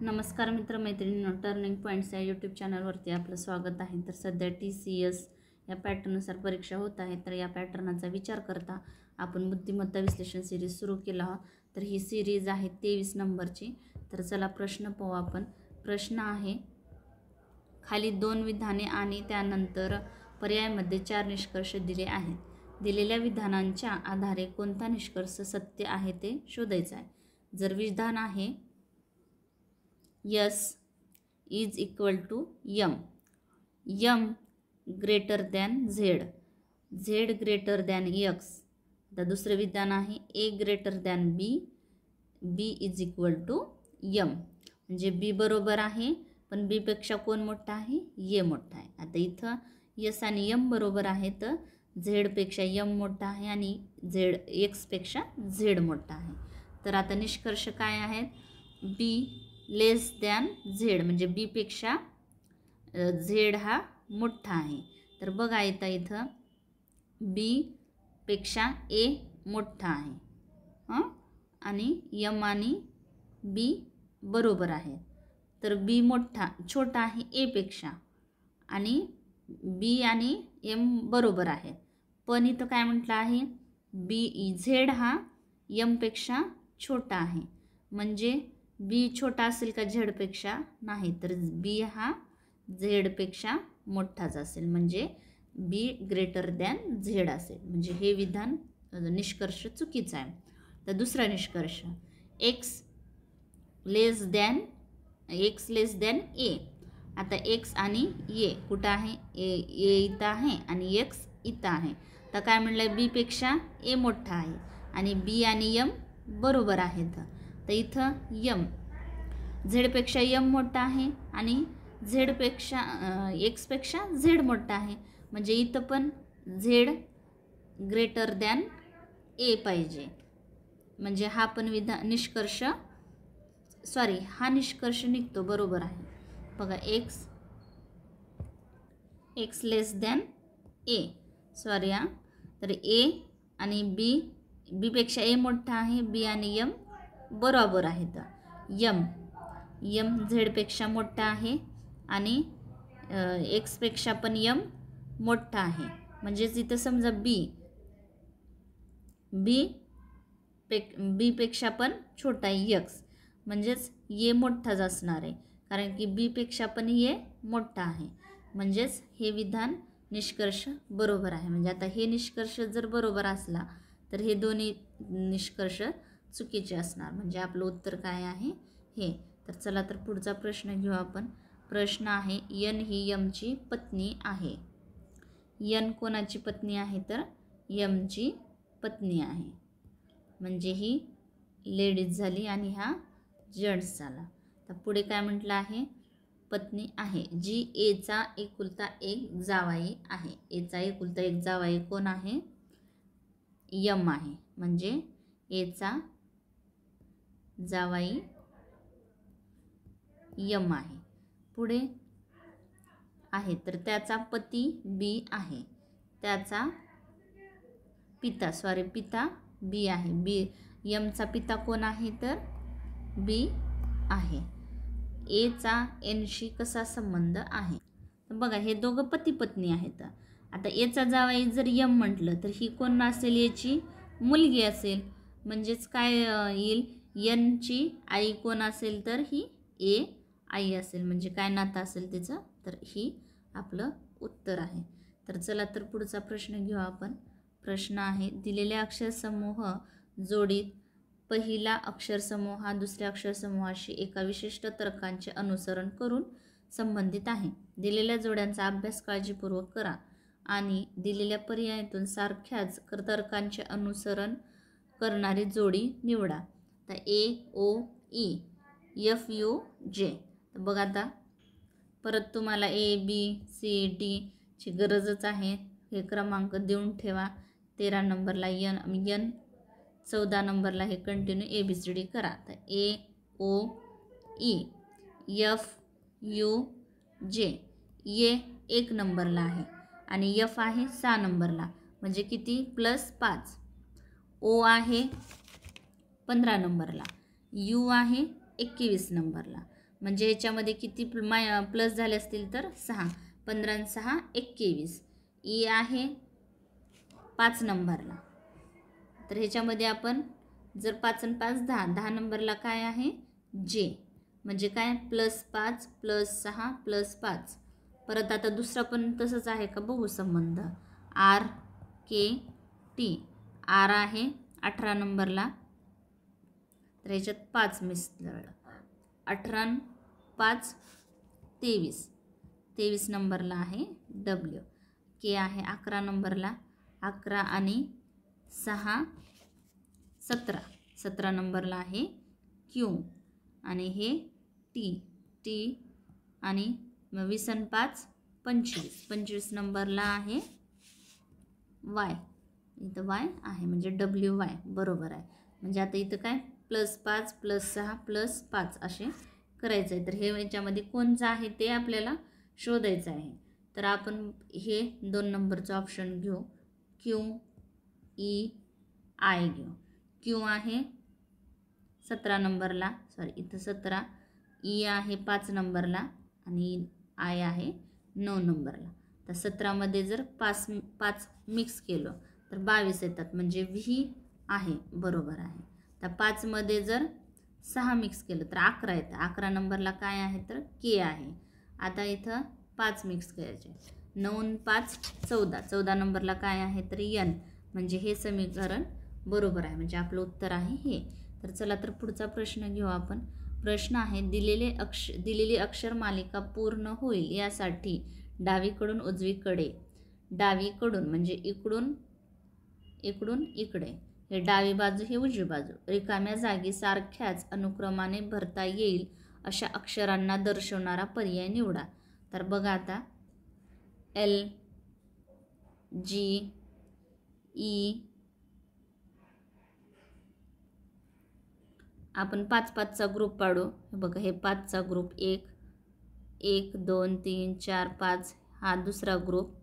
नमस्कार मित्रमैत्रिणींनो, turning points या YouTube चॅनलवरती आपलं स्वागत आहे। तर सध्या TCS या पॅटर्ननुसार परीक्षा होत आहे। तर या पॅटर्नचा विचार करता आपण बुद्धिमत्ता विश्लेषण सिरीज सुरू केला आहोत। तर ही सिरीज आहे 23 नंबरची। तर चला प्रश्न पाहू आपण। प्रश्न आहे, खाली 2 विधाने आणि त्यानंतर पर्यायामध्ये 4 निष्कर्ष दिले आहेत। दिलेल्या विधानांच्या आधारे कोणता निष्कर्ष सत्य आहे ते शोधायचा आहे। जर विधान आहे S is equal to M, M greater than Z, Z greater than X। आता दुसरे विधान आहे A greater than B, B is equal to M, म्हणजे B बरोबर आहे पण B पेक्षा कोण मोठा आहे? A मोठा आहे। आता इथं S आणि M बरोबर आहे तर Z पेक्षा M मोठा आहे आणि Z X पेक्षा Z मोठा आहे। तर आता निष्कर्ष काय आहेत? B लेस दॅन Z, म्हणजे B पेक्षा Z हा मोठा आहे। तर बघा इथं B पेक्षा A मोठा आहे आणि M आणि B बरोबर आहे। तर B छोटा आहे A पेक्षा आणि B आणि M बरोबर आहे। पण इथं काय म्हटलं आहे? Z हा M पेक्षा छोटा आहे, म्हणजे B छोटा असेल का Z पेक्षा? नाही, तर B हा Z पेक्षा मोठाच असेल, म्हणजे B ग्रेटर दॅन Z असेल, म्हणजे हे विधान निष्कर्ष चुकीचा आहे। तर दुसरा निष्कर्ष X लेस दॅन A। आता X आणि A कुठं आहे? A इथं आहे आणि X इथं आहे। तर काय म्हणलं? B पेक्षा A मोठा आहे आणि B आणि M बरोबर आहेत। तर इथं M Z पेक्षा M मोठा आहे आणि Z पेक्षा X पेक्षा Z मोठा आहे, म्हणजे इथं पण Z ग्रेटर दॅन A पाहिजे, म्हणजे हा पण निष्कर्ष हा निष्कर्ष निघतो बरोबर आहे। बघा X लेस दॅन A, तर A आणि B पेक्षा A मोठा आहे, B आणि M बरोबर आहेत। M Z पेक्षा मोठा आहे आणि X पेक्षा पण M मोठा आहे, म्हणजेच इथं समजा B पेक्षा पण छोटा आहे X, म्हणजेच A मोठाच असणार आहे, कारण की B पेक्षा पण A मोठा आहे, म्हणजेच हे विधान निष्कर्ष बरोबर आहे। म्हणजे आता हे निष्कर्ष जर बरोबर असला तर हे दोन्ही निष्कर्ष चुकीचे असणार, म्हणजे आपलं उत्तर काय आहे हे। तर चला तर पुढचा प्रश्न घेऊ आपण। प्रश्न आहे, N ही M ची पत्नी आहे। N कोणाची पत्नी आहे? तर M ची पत्नी आहे, म्हणजे ही लेडीज झाली आणि हा जेंट्स झाला। तर पुढे काय म्हटलं आहे? पत्नी आहे जी A चा एकुलता एक जावाई आहे। A चा एकुलता एक जावाई कोण आहे? M आहे, म्हणजे A चा जावाई M आहे। पुढे आहे, तर त्याचा पती B आहे, त्याचा पिता B आहे। M चा पिता कोण आहे? तर B आहे। A चा N शी कसा संबंध आहे? तर बघा हे दोघं पती पत्नी आहेत। आता A चा जावई जर M म्हटलं तर ही कोण असेल? याची मुलगी असेल, म्हणजेच काय येईल? N ची आई कोण असेल? तर ही A आई असेल, म्हणजे काय नातं असेल त्याचं? तर ही आपलं उत्तर आहे। तर चला तर पुढचा प्रश्न घेऊ आपण। प्रश्न आहे, दिलेल्या अक्षरसमूह जोडीत पहिला अक्षरसमूह हा दुसऱ्या अक्षरसमूहाशी एका विशिष्ट तर्कांचे अनुसरण करून संबंधित आहे। दिलेल्या जोड्यांचा अभ्यास काळजीपूर्वक करा आणि दिलेल्या पर्यायातून सारख्याच तर्कांचे अनुसरण करणारी जोडी निवडा। तर A O E F U J। तर बघा आता परत तुम्हाला A B C D ची गरजच आहे, हे क्रमांक देऊन ठेवा। 13 नंबरला N, 14 नंबरला हे कंटिन्यू ABCD करा। तर A O E F U J, A 1 नंबरला आहे आणि F आहे 6 नंबरला, म्हणजे किती? +5। O आहे 15 नंबरला, U आहे 21 नंबरला, म्हणजे ह्याच्यामध्ये किती प्लस झाले असतील तर 6. 15 आणि 6 21. ई आहे 5 नंबरला. तर ह्याच्यामध्ये आपण जर 5 आणि 5 10. 10 नंबरला काय आहे जे, म्हणजे काय +5 +6 +5. परत आता दुसरा पण तसंच आहे का बघू संबंध. आर के टी. आर आहे 18 नंबरला, तर ह्याच्यात 5 मिसळलं. 18 आणि 5 23. 23 नंबरला आहे डब्ल्यू. के आहे 11 नंबरला. 11 आणि 6 17. 17 नंबरला आहे क्यू. आणि हे टी. टी आणि 20 आणि 5 25. 25 नंबरला आहे वाय. इथं वाय आहे म्हणजे डब्ल्यू वाय बरोबर आहे. म्हणजे आता इथं काय +5 +6 +5 असे करायचं आहे. तर हे याच्यामध्ये कोणचं आहे ते आपल्याला शोधायचं आहे. तर आपण हे 2 नंबरचं ऑप्शन घेऊ. क्यू ई आय घेऊ. क्यू आहे 17 नंबरला, सॉरी इथं 17. ई आहे 5 नंबरला आणि आय आहे 9 नंबरला. तर 17मध्ये जर 5 मिक्स केलं तर 22 येतात, म्हणजे व्ही आहे बरोबर आहे. तर 5मध्ये जर 6 मिक्स केलं तर 11 येतं. 11 नंबरला काय आहे तर के आहे. आता इथं 5 मिक्स करायचे. 9 आणि 5 14. 14 नंबरला काय आहे तर एन, म्हणजे हे समीकरण बरोबर आहे, म्हणजे आपलं उत्तर आहे हे. तर चला तर पुढचा प्रश्न घेऊ आपण. प्रश्न आहे दिलेली अक्षर मालिका पूर्ण होईल यासाठी डावीकडून उजवीकडे, डावीकडून म्हणजे इकडून इकडे, हे डावी बाजू हे उजवी बाजू, रिकाम्या जागी सारख्याच अनुक्रमाने भरता येईल अशा अक्षरांना दर्शवणारा पर्याय निवडा. तर बघा आता एल जी ई. आपण 5-5चा ग्रुप पाडू. बघा हे 5चा ग्रुप 1 2 3 4 5. हा दुसरा ग्रुप.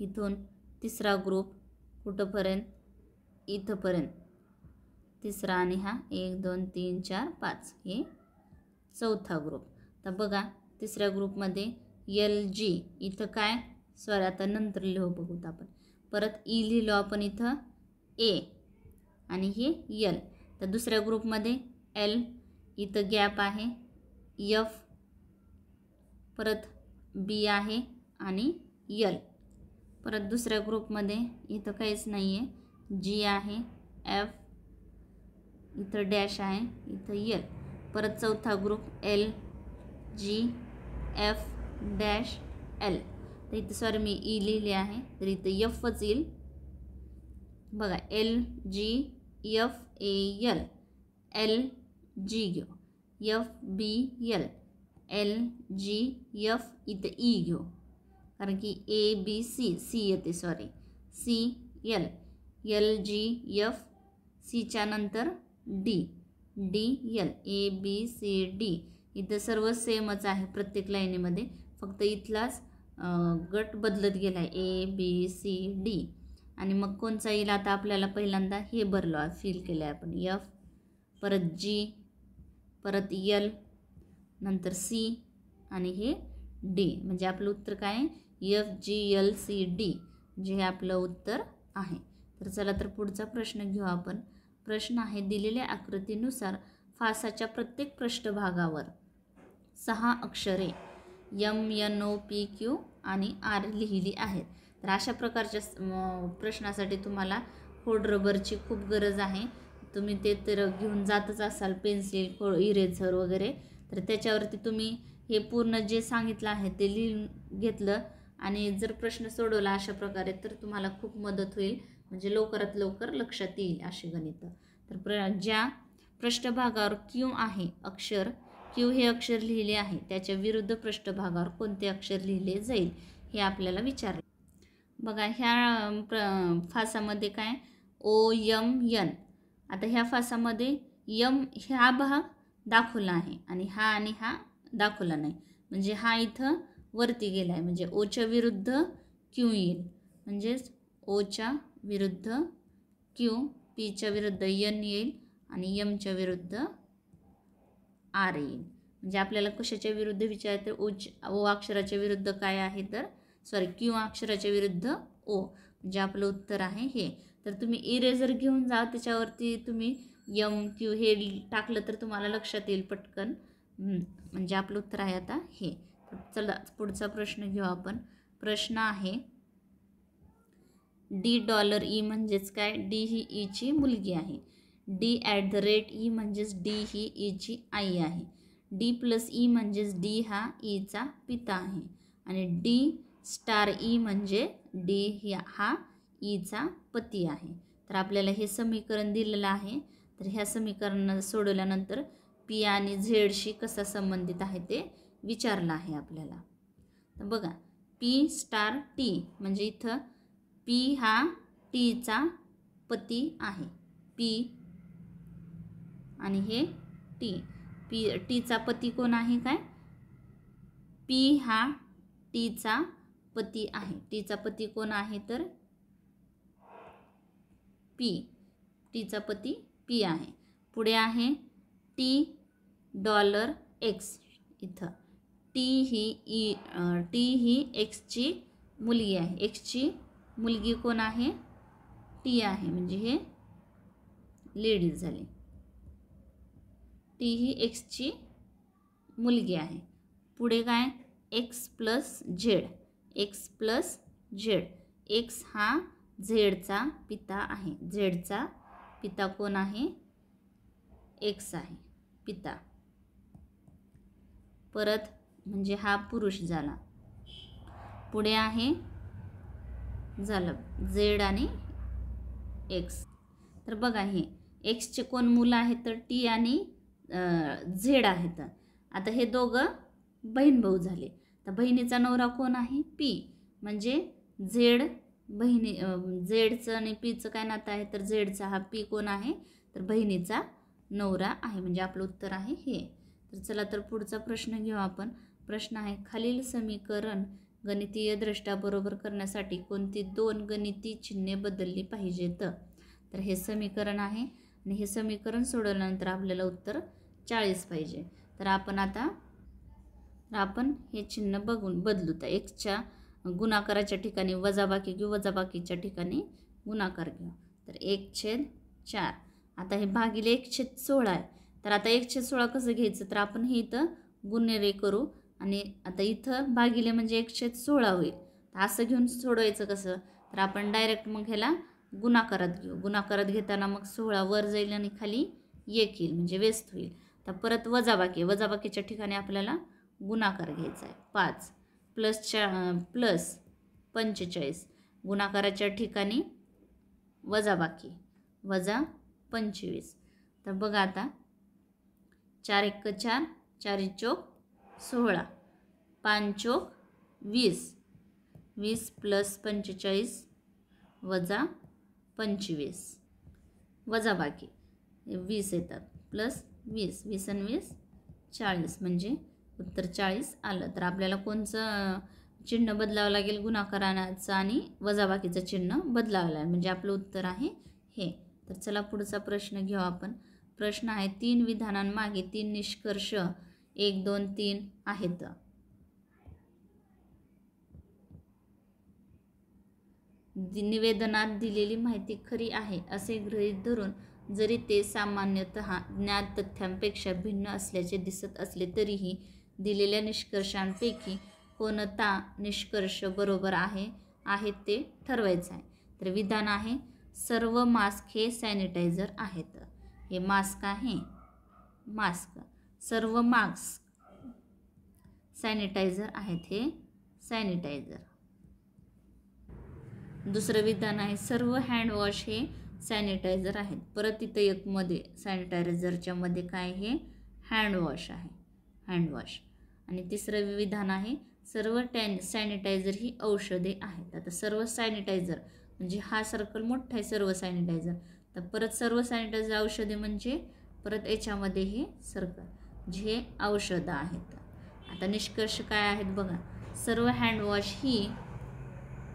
इथून तिसरा ग्रुप कुठंपर्यंत इथंपर्यंत तिसरा, आणि हा 1 2 3 4 5 हे चौथा ग्रुप. तर बघा तिसऱ्या ग्रुपमध्ये एल जी. इथं काय सॉरी आता नंतर लिहू बघूत आपण. परत ई लिहिलो आपण इथं ए आणि हे एल. तर दुसऱ्या ग्रुपमध्ये एल, इथं गॅप आहे एफ, परत बी आहे आणि एल. परत दुसऱ्या ग्रुपमध्ये इथं काहीच नाही आहे, जी आहे एफ, इथं डॅश आहे, इथं एल. परत चौथा group L G F dash L. तर इथं सॉरी मी ई लिहिले आहे, तर इथं एफच येईल. बघा L G F A L. L G घेऊ, F B L, L G F इथं ई घेऊ, कारण की ए बी सी येते sorry, C L, L G F, सीच्या नंतर D, D L, A B C D. इथं सर्व सेमच आहे प्रत्येक लाईनीमध्ये, फक्त इथलाच गट बदलत गेला आहे ए बी सी डी. आणि मग कोणचा येईल आता आपल्याला पहिल्यांदा हे भरलो फिल केलं आहे आपण. एफ, परत जी, परत एल, नंतर सी आणि हे डी. म्हणजे आपलं उत्तर काय आहे F G L C D, जे हे आपलं उत्तर आहे. तर चला तर पुढचा प्रश्न घेऊ आपण. प्रश्न आहे दिलेल्या आकृतीनुसार फासाच्या प्रत्येक पृष्ठभागावर 6 अक्षरे M N O P Q आणि आर लिहिली आहेत. तर अशा प्रकारच्या प्रश्नासाठी तुम्हाला खोड रबरची खूप गरज आहे. तुम्ही ते तर घेऊन जातच असाल, पेन्सिल इरेझर वगैरे. तर त्याच्यावरती तुम्ही हे पूर्ण जे सांगितलं आहे ते लिहून घेतलं आणि जर प्रश्न सोडवला अशा प्रकारे तर तुम्हाला खूप मदत होईल, म्हणजे लवकरात लवकर लक्षात येईल अशी गणितं. तर ज्या पृष्ठभागावर क्यू आहे अक्षर, क्यू हे अक्षर लिहिले आहे त्याच्या विरुद्ध पृष्ठभागावर कोणते अक्षर लिहिले जाईल हे आपल्याला विचारले. बघा ह्या फासामध्ये काय ओ एम एन. आता ह्या फासामध्ये यम हा भाग दाखवला आहे आणि हा दाखवला नाही, म्हणजे हा इथं वरती गेला आहे, म्हणजे ओच्या विरुद्ध क्यू येईल, म्हणजेच ओच्या विरुद्ध क्यू, पीच्या विरुद्ध एन येईल आणि यमच्या विरुद्ध आर येईल. म्हणजे आपल्याला कशाच्या विरुद्ध विचारते, ओ अक्षराच्या विरुद्ध काय आहे तर क्यू अक्षराच्या विरुद्ध ओ, म्हणजे आपलं उत्तर आहे हे. तर तुम्ही इरेजर घेऊन जा, त्याच्यावरती तुम्ही एम क्यू हे टाकलं तर तुम्हाला लक्षात येईल पटकन. म्हणजे आपलं उत्तर आहे आता हे. चला पुढचा प्रश्न घेऊ आपण. प्रश्न आहे $E म्हणजेच काय? डी ही ईची मुलगी आहे. D@E म्हणजेच डी ही ईची आई आहे. D+E म्हणजेच डी हा ईचा पिता आहे. आणि D*E म्हणजे डी हा ईचा पती आहे. तर आपल्याला हे समीकरण दिलेलं आहे. तर ह्या समीकरण सोडवल्यानंतर पी आणि झेडशी कसा संबंधित आहे ते विचारलं आहे आपल्याला. तर बघा P*T म्हणजे इथं पी हा टीचा पती आहे. पी आणि हे टीचा पती कोण आहे? काय? पी हा टीचा पती आहे. टीचा पती कोण आहे तर पी. टीचा पती पी आहे. पुढे आहे $X. इथं टी ही एक्सची मुलगी आहे. एक्सची मुलगी कोण आहे? टी आहे, म्हणजे हे लेडीज झाली. टी ही एक्सची मुलगी आहे. पुढे काय? X+Z. एक्स हा झेडचा पिता आहे. झेडचा पिता कोण आहे? एक्स आहे पिता. परत म्हणजे हा पुरुष झाला. पुढे आहे झालं झेड आणि एक्स. तर बघा हे एक्सचे कोण मुलं आहेत तर टी आणि झेड आहेत. आता हे दोघं बहीण भाऊ झाले. तर बहिणीचा नवरा कोण आहे? पी. म्हणजे झेड झेडचं आणि पीचं काय नातं आहे तर झेडचा हा पी कोण आहे तर बहिणीचा नवरा आहे. म्हणजे आपलं उत्तर आहे हे. तर चला तर पुढचा प्रश्न घेऊ आपण. प्रश्न आहे खालील समीकरण गणितीय दृष्ट्या बरोबर करण्यासाठी कोणती 2 गणिती चिन्हे बदलली पाहिजेत. तर हे समीकरण आहे आणि हे समीकरण सोडवल्यानंतर आपल्याला उत्तर 40 पाहिजे. तर आपण हे चिन्ह बदलू. तर एक्सच्या गुणाकाराच्या ठिकाणी वजाबाकी घेऊ, वजाबाकीच्या ठिकाणी गुणाकार घेऊ. तर 1/4. आता हे भागिले 1/16 आहे. तर आता 1/16 कसं घ्यायचं तर आपण हे इथं गुणिले करू आणि आता इथं भागिले म्हणजे 1/16 होईल. तर असं घेऊन सोडवायचं कसं तर आपण डायरेक्ट मग ह्याला गुणाकारात घेऊ. गुणाकारात घेताना मग 16 वर जाईल आणि खाली 1 येईल म्हणजे व्यस्त होईल. तर परत वजाबाकीच्या ठिकाणी आपल्याला गुणाकार घ्यायचा आहे. 5 प्लस 45 गुणाकाराच्या ठिकाणी वजाबाकी वजा 25. तर बघा आता 4×1 4, 4×4 16, 5×4 20, 20 + 45 वजा 25 वजाबाकी 20 येतात प्लस 20, 20 आणि 20 40 म्हणजे उत्तर 40 आलं. तर आपल्याला कोणचं चिन्ह बदलावं लागेल? गुणाकाराचं आणि वजाबाकीचं चिन्ह बदलावं लागेल म्हणजे आपलं उत्तर आहे हे. तर चला पुढचा प्रश्न घेऊ आपण. प्रश्न आहे 3 विधानांमागे 3 निष्कर्ष 1, 2, 3 आहेत. निवेदनात दिलेली माहिती खरी आहे असे गृहीत धरून जरी ते सामान्यतः ज्ञात तथ्यांपेक्षा भिन्न असल्याचे दिसत असले तरीही दिलेल्या निष्कर्षांपैकी कोणता निष्कर्ष बरोबर आहे ते ठरवायचं आहे. तर विधान आहे सर्व मास्क हे सॅनिटायझर आहेत. हे मास्क आहे. मास्क सर्व मास्क सॅनिटायझर आहेत. हे सॅनिटायझर. दुसरं विधान आहे सर्व हँडवॉश हे सॅनिटायझर आहेत. परत इथं एक मध्ये सॅनिटायझरच्या मध्ये काय हे हँडवॉश आहे. हँडवॉश. आणि तिसरं विधान आहे सर्व सॅनिटायझर ही औषधे आहेत. आता सर्व सॅनिटायझर म्हणजे हा सर्कल मोठा आहे सर्व सॅनिटायझर. तर परत सर्व सॅनिटायझर औषधे म्हणजे परत याच्यामध्ये हे सर्कल जे औषधं आहेत. आता निष्कर्ष काय आहेत बघा. सर्व हँडवॉश ही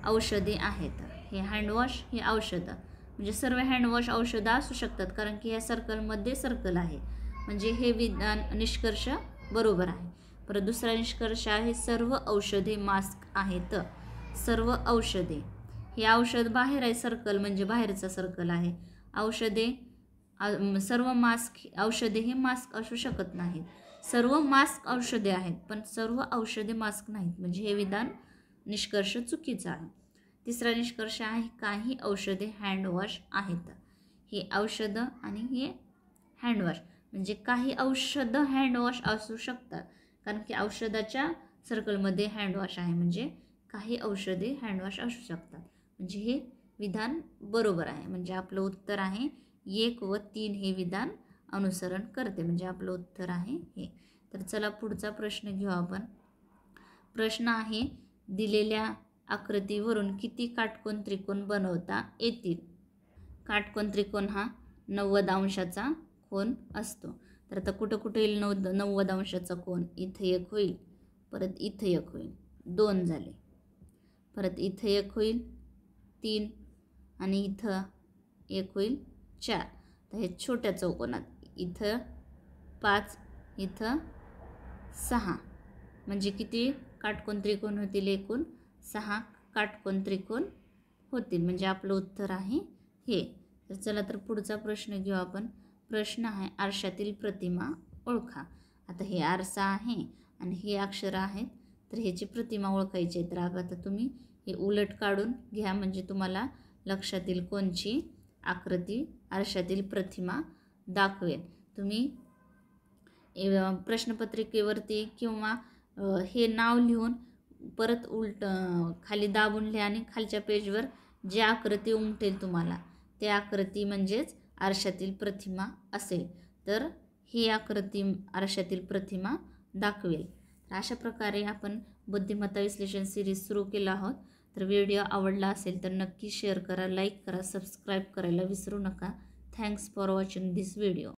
औषधे आहेत. हे हँडवॉश हे औषधं म्हणजे सर्व हँडवॉश औषधं असू शकतात कारण की ह्या सर्कलमध्ये सर्कल आहे म्हणजे हे विधान निष्कर्ष बरोबर आहे. परत दुसरा निष्कर्ष आहे सर्व औषधे मास्क आहेत. सर्व औषधे, हे औषध बाहेर आहे, सर्कल म्हणजे बाहेरचा सर्कल आहे. औषधे सर्व मास्क औषधे हे मास्क असू शकत नाहीत. सर्व मास्क औषधे आहेत पण सर्व औषधे मास्क नाहीत, म्हणजे हे विधान निष्कर्ष चुकीचं आहे. तिसरा निष्कर्ष आहे काही औषधे हँडवॉश आहेत. हे औषधं आणि हे हँडवॉश, म्हणजे काही औषधं हँडवॉश असू शकतात, कारण की औषधाच्या सर्कलमध्ये हँडवॉश आहे, म्हणजे काही औषधे हँडवॉश असू शकतात, म्हणजे हे विधान बरोबर आहे. म्हणजे आपलं उत्तर आहे 1 व 3 हे विधान अनुसरण करते, म्हणजे आपलं उत्तर आहे हे. तर चला पुढचा प्रश्न घेऊ आपण. प्रश्न आहे दिलेल्या आकृतीवरून किती काटकोन त्रिकोण बनवता येतील. काटकोन त्रिकोण हा 90 अंशाचा कोन असतो. तर आता कुठं कुठं येईल 90 अंशाचा कोन? इथं एक होईल, परत इथं एक होईल, 2 झाले, परत इथं एक होईल 3, आणि इथं एक होईल 4. तर हे छोट्या चौकोनात इथं 5, इथं 6, म्हणजे किती काटकोन त्रिकोण होतील? एकूण 6 काटकोन त्रिकोण होतील, म्हणजे आपलं उत्तर आहे हे. तर चला तर पुढचा प्रश्न घेऊ आपण. प्रश्न आहे आरशातील प्रतिमा ओळखा. आता हे आरसा आहे आणि हे अक्षर आहेत, तर ह्याची प्रतिमा ओळखायची आहे. तर आता तुम्ही हे उलट काढून घ्या, म्हणजे तुम्हाला लक्षात येईल कोणची आकृती आरशातील प्रतिमा दाखवेल. तुम्ही प्रश्नपत्रिकेवरती किंवा हे नाव लिहून परत खाली दाबून लिहा आणि खालच्या पेजवर जी आकृती उमटेल तुम्हाला ते आकृती म्हणजेच आरशातील प्रतिमा असेल, तर ही आकृती आरशातील प्रतिमा दाखवेल. तर अशा प्रकारे आपण बुद्धिमत्ता विश्लेषण सिरीज सुरू केला आहोत. तर व्हिडिओ आवडला असेल तर नक्की शेअर करा, लाईक करा, सबस्क्राईब करायला विसरू नका. Thanks for watching this video.